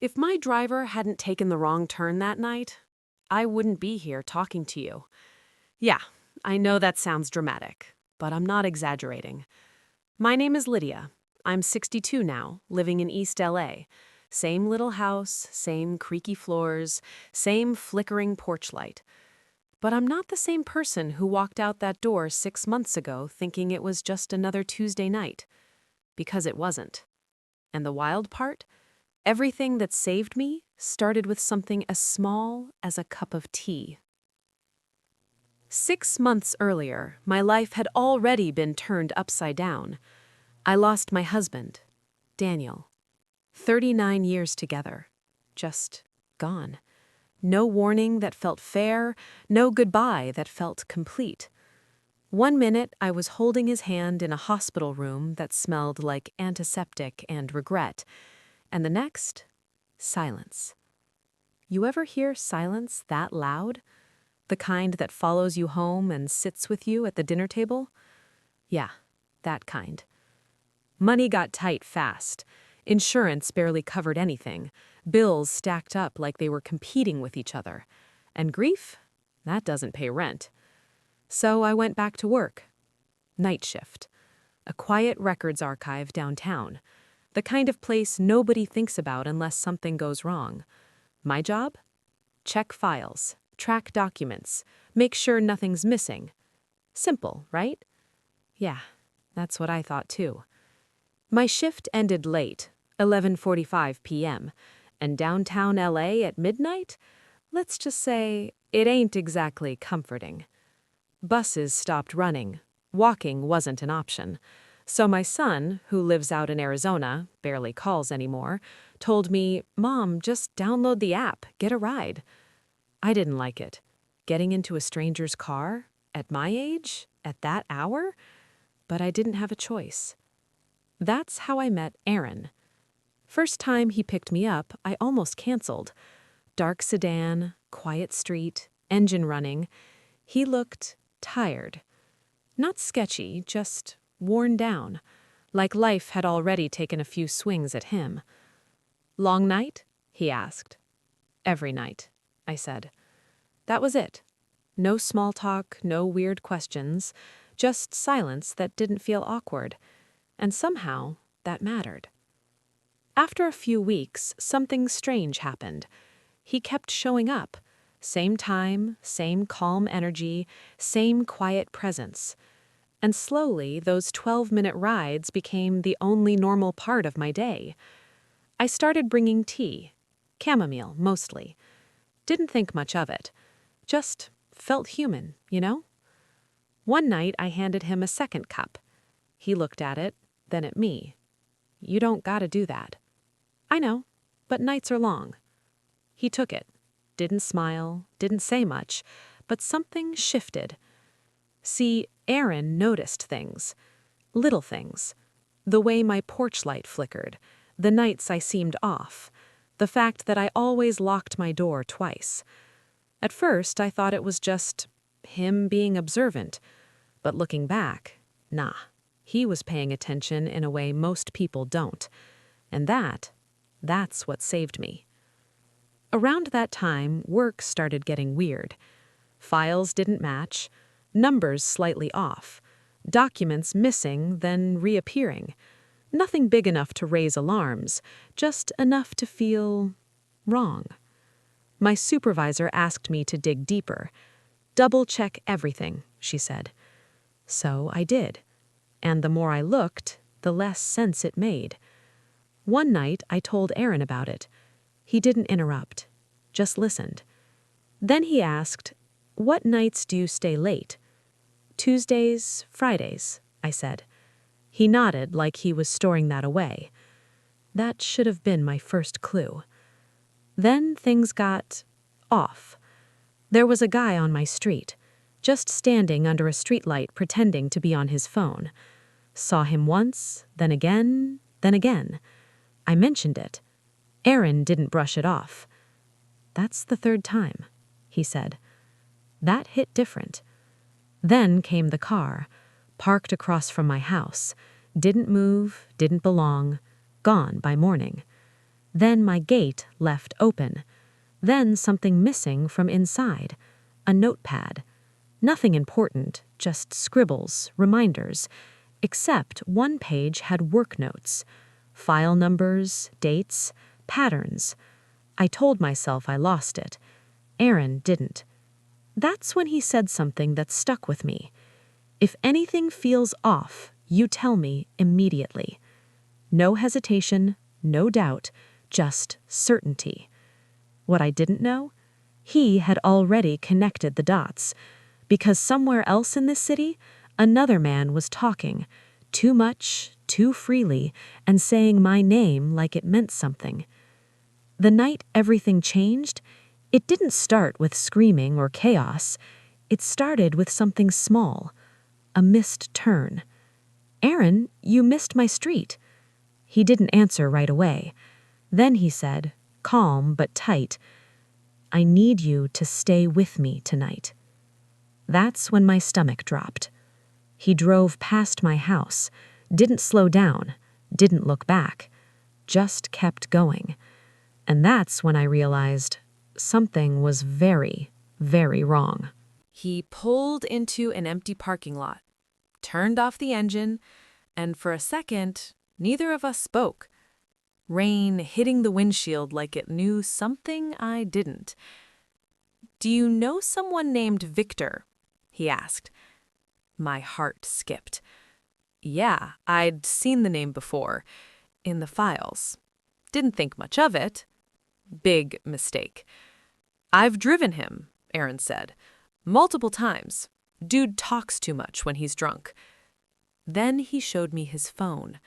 If my driver hadn't taken the wrong turn that night, I wouldn't be here talking to you. Yeah, I know that sounds dramatic, but I'm not exaggerating. My name is Lydia. I'm 62 now, living in East LA. Same little house, same creaky floors, same flickering porch light. But I'm not the same person who walked out that door 6 months ago thinking it was just another Tuesday night. Because it wasn't. And the wild part? Everything that saved me started with something as small as a cup of tea. 6 months earlier, my life had already been turned upside down. I lost my husband, Daniel. 39 years together. Just gone. No warning that felt fair, no goodbye that felt complete. One minute, I was holding his hand in a hospital room that smelled like antiseptic and regret, and the next, silence. You ever hear silence that loud? The kind that follows you home and sits with you at the dinner table? Yeah, that kind. Money got tight fast. Insurance barely covered anything. Bills stacked up like they were competing with each other. And grief? That doesn't pay rent. So I went back to work. Night shift. A quiet records archive downtown. The kind of place nobody thinks about unless something goes wrong. My job? Check files, track documents, make sure nothing's missing. Simple, right? Yeah, that's what I thought too. My shift ended late, 11:45 p.m., and downtown LA at midnight? Let's just say it ain't exactly comforting. Buses stopped running. Walking wasn't an option. So my son, who lives out in Arizona, barely calls anymore, told me, "Mom, just download the app, get a ride." I didn't like it. Getting into a stranger's car? At my age? At that hour? But I didn't have a choice. That's how I met Aaron. First time he picked me up, I almost canceled. Dark sedan, quiet street, engine running. He looked tired. Not sketchy, just worn down, like life had already taken a few swings at him. "Long night?" he asked. "Every night," I said. That was it. No small talk, no weird questions, just silence that didn't feel awkward. And somehow, that mattered. After a few weeks, something strange happened. He kept showing up. Same time, same calm energy, same quiet presence. And slowly, those 12-minute rides became the only normal part of my day. I started bringing tea. Chamomile, mostly. Didn't think much of it. Just felt human, you know? One night, I handed him a second cup. He looked at it, then at me. "You don't gotta do that." "I know, but nights are long." He took it. Didn't smile, didn't say much, but something shifted. See, Aaron noticed things. Little things. The way my porch light flickered, the nights I seemed off, the fact that I always locked my door twice. At first, I thought it was just him being observant, but looking back, nah, he was paying attention in a way most people don't. And that's what saved me. Around that time, work started getting weird. Files didn't match, numbers slightly off, documents missing, then reappearing. Nothing big enough to raise alarms, just enough to feel wrong. My supervisor asked me to dig deeper. "Double-check everything," she said. So I did. And the more I looked, the less sense it made. One night, I told Aaron about it. He didn't interrupt, just listened. Then he asked, "What nights do you stay late?" "Tuesdays, Fridays," I said. He nodded like he was storing that away. That should have been my first clue. Then things got off. There was a guy on my street, just standing under a streetlight pretending to be on his phone. Saw him once, then again, then again. I mentioned it. Aaron didn't brush it off. "That's the third time," he said. That hit different. Then came the car, parked across from my house. Didn't move, didn't belong, gone by morning. Then my gate left open. Then something missing from inside. A notepad. Nothing important, just scribbles, reminders. Except one page had work notes. File numbers, dates, patterns. I told myself I lost it. Aaron didn't. That's when he said something that stuck with me. If anything feels off, you tell me immediately. No hesitation, no doubt, just certainty. What I didn't know? He had already connected the dots. Because somewhere else in this city, another man was talking, too much, too freely, and saying my name like it meant something. The night everything changed, it didn't start with screaming or chaos. It started with something small, a missed turn. "Aaron, you missed my street." He didn't answer right away. Then he said, calm but tight, "I need you to stay with me tonight." That's when my stomach dropped. He drove past my house, didn't slow down, didn't look back, just kept going. And that's when I realized something was very, very wrong. He pulled into an empty parking lot, turned off the engine, and for a second, neither of us spoke. Rain hitting the windshield like it knew something I didn't. "Do you know someone named Victor?" he asked. My heart skipped. Yeah, I'd seen the name before, in the files. Didn't think much of it. Big mistake. "I've driven him," Aaron said. "Multiple times. Dude talks too much when he's drunk." Then he showed me his phone.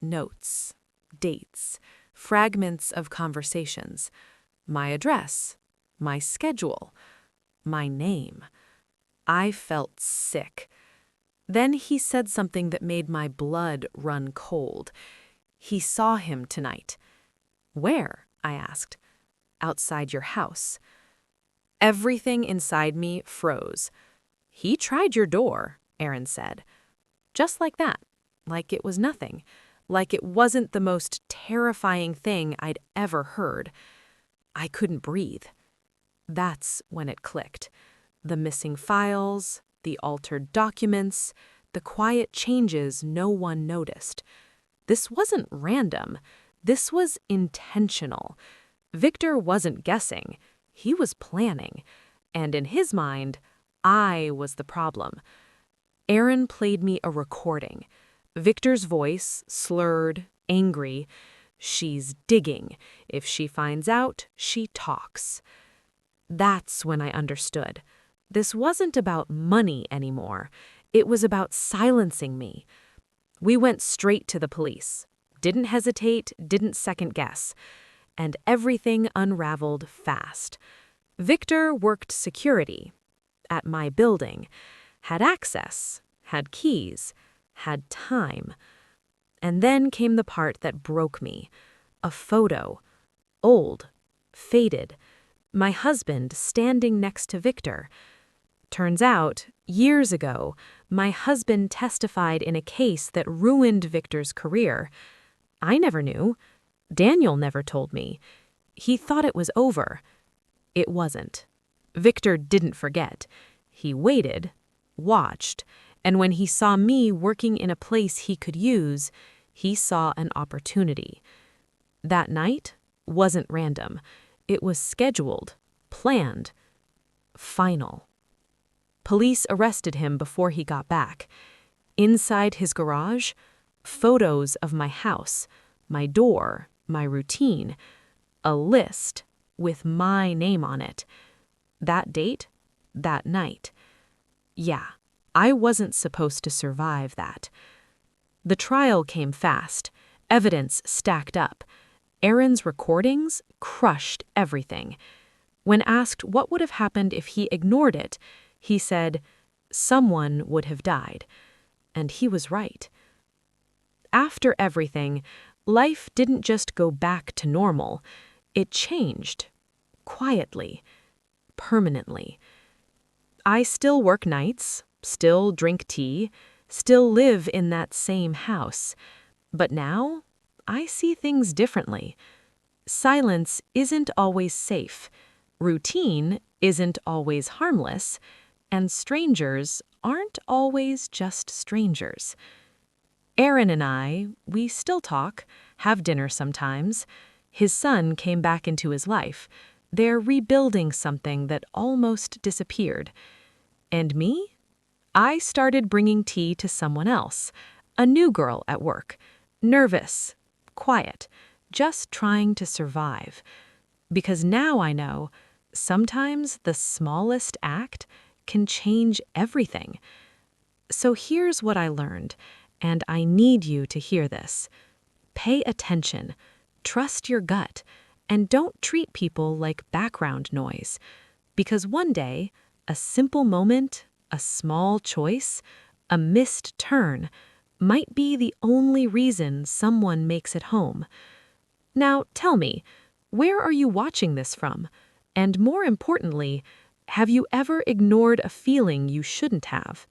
Notes, dates, fragments of conversations, my address, my schedule, my name. I felt sick. Then he said something that made my blood run cold. He saw him tonight. "Where?" I asked. "Outside your house." Everything inside me froze. "He tried your door," Aaron said. Just like that, like it was nothing, like it wasn't the most terrifying thing I'd ever heard. I couldn't breathe. That's when it clicked. The missing files, the altered documents, the quiet changes no one noticed. This wasn't random. This was intentional. Victor wasn't guessing. He was planning. And in his mind, I was the problem. Aaron played me a recording. Victor's voice, slurred, angry. "She's digging. If she finds out, she talks." That's when I understood. This wasn't about money anymore. It was about silencing me. We went straight to the police. Didn't hesitate, didn't second guess. And everything unraveled fast. Victor worked security at my building, had access, had keys, had time. And then came the part that broke me. A photo. Old. Faded. My husband standing next to Victor. Turns out, years ago, my husband testified in a case that ruined Victor's career. I never knew. Daniel never told me. He thought it was over. It wasn't. Victor didn't forget. He waited, watched, and when he saw me working in a place he could use, he saw an opportunity. That night wasn't random. It was scheduled, planned, final. Police arrested him before he got back. Inside his garage, photos of my house, my door, my routine, a list with my name on it. That date, that night. Yeah, I wasn't supposed to survive that. The trial came fast. Evidence stacked up. Aaron's recordings crushed everything. When asked what would have happened if he ignored it, he said, someone would have died. And he was right. After everything, life didn't just go back to normal. It changed. Quietly. Permanently. I still work nights, still drink tea, still live in that same house. But now, I see things differently. Silence isn't always safe. Routine isn't always harmless. And strangers aren't always just strangers. Aaron and I, we still talk, have dinner sometimes. His son came back into his life. They're rebuilding something that almost disappeared. And me? I started bringing tea to someone else, a new girl at work, nervous, quiet, just trying to survive. Because now I know, sometimes the smallest act can change everything. So here's what I learned, and I need you to hear this. Pay attention, trust your gut, and don't treat people like background noise. Because one day, a simple moment, a small choice, a missed turn, might be the only reason someone makes it home. Now, tell me, where are you watching this from? And more importantly, have you ever ignored a feeling you shouldn't have?